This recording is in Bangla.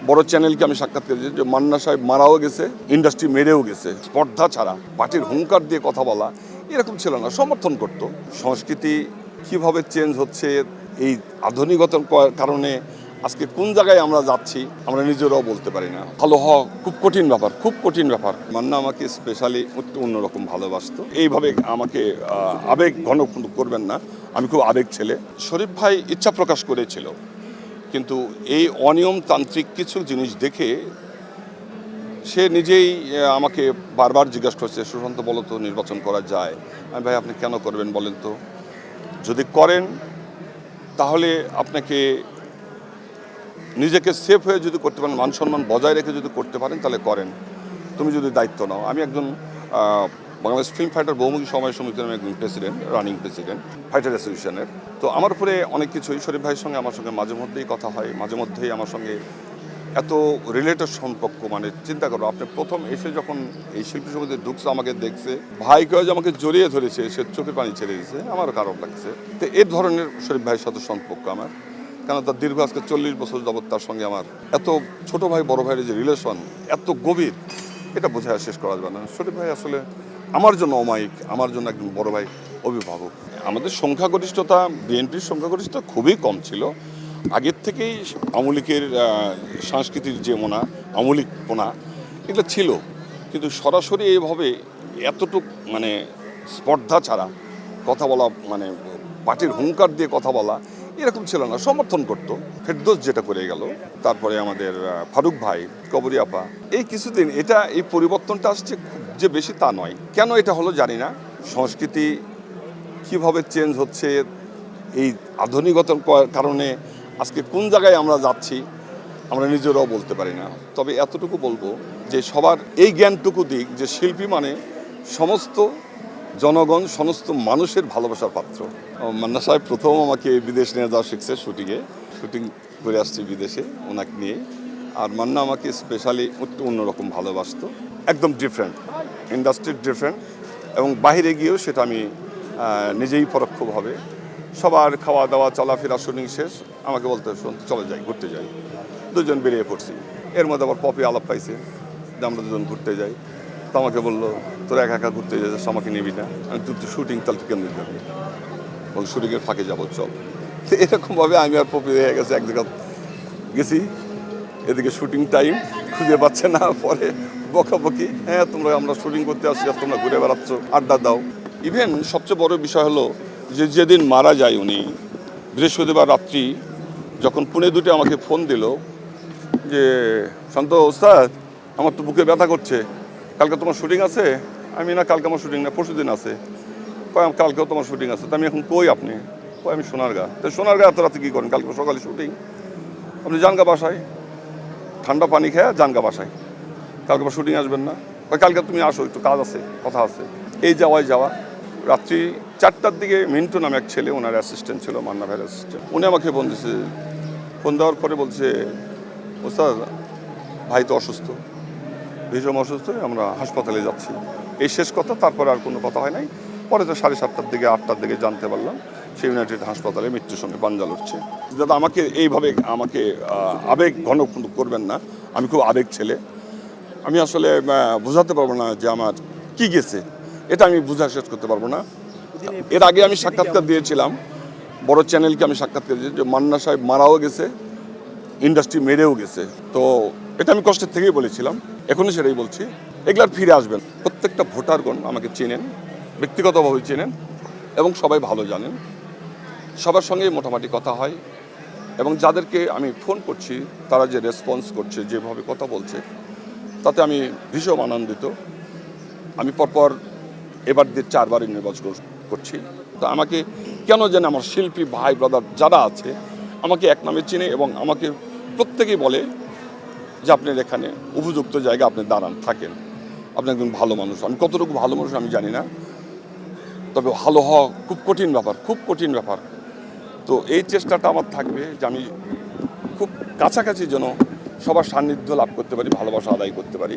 বড় চ্যানেলকে আমি সাক্ষাৎ করেছি যে মান্না সাহেব মারাও গেছে, ইন্ডাস্ট্রি মেরেও গেছে। স্পর্ধা ছাড়া পার্টির হুঙ্কার দিয়ে কথা বলা এরকম ছিল না, সমর্থন করত। সংস্কৃতি কিভাবে চেঞ্জ হচ্ছে, এই আধুনিকতার কারণে আজকে কোন জায়গায় আমরা যাচ্ছি আমরা নিজেরাও বলতে পারি না। ভালো হওয়া খুব কঠিন ব্যাপার, খুব কঠিন ব্যাপার। মান্না আমাকে স্পেশালি একটু অন্যরকম ভালোবাসতো। এইভাবে আমাকে আবেগ ঘন করবেন না, আমি খুব আবেগ ছেলে। শরীফ ভাই ইচ্ছা প্রকাশ করেছিল, কিন্তু এই অনিয়মতান্ত্রিক কিছু জিনিস দেখে সে নিজেই আমাকে বারবার জিজ্ঞাসা করছে, সুশান্ত বলো তো নির্বাচন করা যায়? আমি ভাই আপনি কেন করবেন বলেন তো? যদি করেন তাহলে আপনাকে নিজেকে সেফ হয়ে যদি করতে পারেন, মান সম্মান বজায় রেখে যদি করতে পারেন তাহলে করেন, তুমি যদি দায়িত্ব নাও। আমি একজন বাংলাদেশ ফিল্ম ফাইটার বহুমুখী সময় সমিতির আমি একজন প্রেসিডেন্ট, রানিং প্রেসিডেন্ট ফাইটার অ্যাসোসিয়েশনের। তো আমার উপরে অনেক কিছুই শরীফ ভাইয়ের সঙ্গে আমার সঙ্গে মাঝে মধ্যেই কথা হয়, মাঝে মধ্যেই আমার সঙ্গে এত রিলেটেড সম্পর্ক। মানে চিন্তা করো, আপনি প্রথম এসে যখন এই শিল্পী সমিতিতে ঢুকছে আমাকে দেখছে, ভাই কেউ যে আমাকে জড়িয়ে ধরেছে, সে চোখের পানি ছেড়ে দিয়েছে, আমারও খারাপ লাগছে। তো এই ধরনের শরীফ ভাইয়ের সাথে সম্পর্ক আমার, কেন তার দীর্ঘ আজকে 40 বছর যাবৎ তার সঙ্গে আমার এত ছোট ভাই বড় ভাইয়ের যে রিলেশন এত গভীর, এটা বোঝায় শেষ করা যাবে না। শরীফ ভাই আসলে আমার জন্য অমায়িক, আমার জন্য একজন বড় ভাই, অভিভাবক। আমাদের সংখ্যাগরিষ্ঠতা, বিএনপির সংখ্যাগরিষ্ঠতা খুবই কম ছিল। আগের থেকেই আমলিকের সাংস্কৃতিক যে আমলিকপনা এগুলো ছিল, কিন্তু সরাসরি এইভাবে এতটুক মানে স্পর্ধা ছাড়া কথা বলা, মানে পার্টির হুঙ্কার দিয়ে কথা বলা এরকম ছিল না, সমর্থন করতো। ফেরদৌস যেটা করে গেল, তারপরে আমাদের ফারুক ভাই, কবরী আপা, এই কিছুদিন এই পরিবর্তনটা আসছে খুব যে বেশি তা নয়। কেন এটা হলো জানি না। সংস্কৃতি কিভাবে চেঞ্জ হচ্ছে, এই আধুনিকতার কারণে আজকে কোন জায়গায় আমরা যাচ্ছি আমরা নিজেরাও বলতে পারি না। তবে এতটুকু বলবো যে সবার এই জ্ঞানটুকু দিক যে শিল্পী মানে সমস্ত জনগণ, সমস্ত মানুষের ভালোবাসার পাত্র। মান্না সাহেব প্রথম আমাকে বিদেশ নিয়ে যাওয়া শিখছে, শুটিং করে আসছি বিদেশে ওনাকে নিয়ে। আর মান্না আমাকে স্পেশালি একটু অন্যরকম ভালোবাসতো, একদম ডিফারেন্ট, ইন্ডাস্ট্রির ডিফারেন্ট। এবং বাইরে গিয়েও সেটা আমি নিজেই পরোক্ষভাবে, সবার খাওয়া দাওয়া চলাফেরা শুটিং শেষ আমাকে বলতে, চলে যাই, ঘুরতে যাই। দুজন বেরিয়ে পড়ছি, এর মধ্যে আবার পপি আলাপ পাইছে যে আমরা দুজন ঘুরতে যাই। তো আমাকে বললো তোরা একা একা ঘুরতে যাচ্ছিস, আমাকে নিবি না? আমি তুই তো শুটিং, তাহলে তুই কেমনি যাবি? বল শুটিংয়ের ফাঁকে যাবো, চল। তো এরকমভাবে আমি আর পপি হয়ে গেছে, এক জায়গায় গেছি, এদিকে শুটিং টাইম খুঁজে পাচ্ছে না, পরে বকাবকি, হ্যাঁ আমরা শুটিং করতে আসছি আর তোমরা ঘুরে বেড়াচ্ছ, আড্ডা দাও। ইভেন সবচেয়ে বড় বিষয় হলো যে যেদিন মারা যায় উনি, বৃহস্পতিবার রাত্রি যখন পুনে দুটো আমাকে ফোন দিল যে শান্ত ওস্তাদ আমার তো বুকে ব্যথা করছে, কালকে তোমার শুটিং আছে? আমি না, কালকে আমার শুটিং না, পরশু দিন আছে। কয় কালকেও তোমার শুটিং আছে? তো আমি এখন কই আপনি? কয় আমি সোনারগাঁ। তো সোনারগাঁ এত রাতে কী করেন? কালকে সকালে শুটিং, আপনি জানগা বাসায়, ঠান্ডা পানি খেয়ে জানগা বাসায়, কালকে আবার শুটিং আসবেন না? কয় কালকে তুমি আসো, একটু কাজ আছে, কথা আছে। এই যাওয়া রাত্রি 4টার দিকে মিন্টু নামে এক ছেলে, ওনার অ্যাসিস্ট্যান্ট ছিল, মান্না ভাইয়ের অ্যাসিস্ট্যান্ট, উনি আমাকে ফোন দিয়েছে। ফোন দেওয়ার পরে বলছে ওস্তাদ ভাই তো অসুস্থ, ভীষণ অসুস্থ, আমরা হাসপাতালে যাচ্ছি, এই শেষ কথা। তারপরে আর কোনো কথা হয় নাই। পরে তো 7:30টার দিকে 8টার দিকে জানতে পারলাম সেই ইউনাইটেড হাসপাতালে মৃত্যুর সঙ্গে পাঞ্জা লড়ছে। দাদা আমাকে এইভাবে আবেগ ঘন করবেন না, আমি খুব আবেগ ছেলে। আমি আসলে বোঝাতে পারবো না যে আমার কি গেছে, এটা আমি বোঝা শেষ করতে পারবো না। এর আগে আমি সাক্ষাৎকার দিয়েছিলাম, বড় চ্যানেলকে আমি সাক্ষাৎ করেছি যে মান্না সাহেব মারাও গেছে, ইন্ডাস্ট্রি মেরেও গেছে। তো এটা আমি কষ্টের থেকেই বলেছিলাম, এখনই সেটাই বলছি। এগুলার ফিরে আসবেন। প্রত্যেকটা ভোটারগণ আমাকে চেনেন, ব্যক্তিগতভাবে চেনেন এবং সবাই ভালো জানেন। সবার সঙ্গেই মোটামুটি কথা হয় এবং যাদেরকে আমি ফোন করছি তারা যে রেসপন্স করছে, যেভাবে কথা বলছে, তাতে আমি ভীষণ আনন্দিত। আমি পরপর এবার দিয়ে 4বারই নির্বাচন করছি। তো আমাকে কেন যেন আমার শিল্পী ভাই ব্রাদার যারা আছে আমাকে এক নামে চিনে এবং আমাকে প্রত্যেকেই বলে যে আপনার এখানে উপযুক্ত জায়গা, আপনি দাঁড়ান, থাকেন, আপনি একজন ভালো মানুষ। আমি কতটুকু ভালো মানুষ আমি জানি না, তবে ভালো হওয়া খুব কঠিন ব্যাপার, খুব কঠিন ব্যাপার। তো এই চেষ্টাটা আমার থাকবে যে আমি খুব কাছাকাছি যেন সবার সান্নিধ্য লাভ করতে পারি, ভালোবাসা আদায় করতে পারি।